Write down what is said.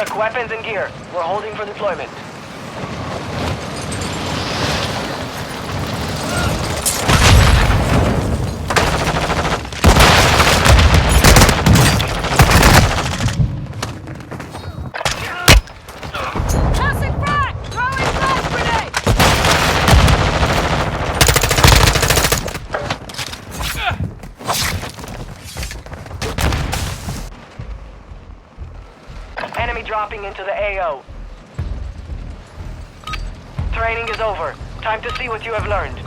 Check weapons and gear. We're holding for deployment. Tossing frag! Throwing flash grenade! Enemy dropping into the AO. Training is over. Time to see what you have learned.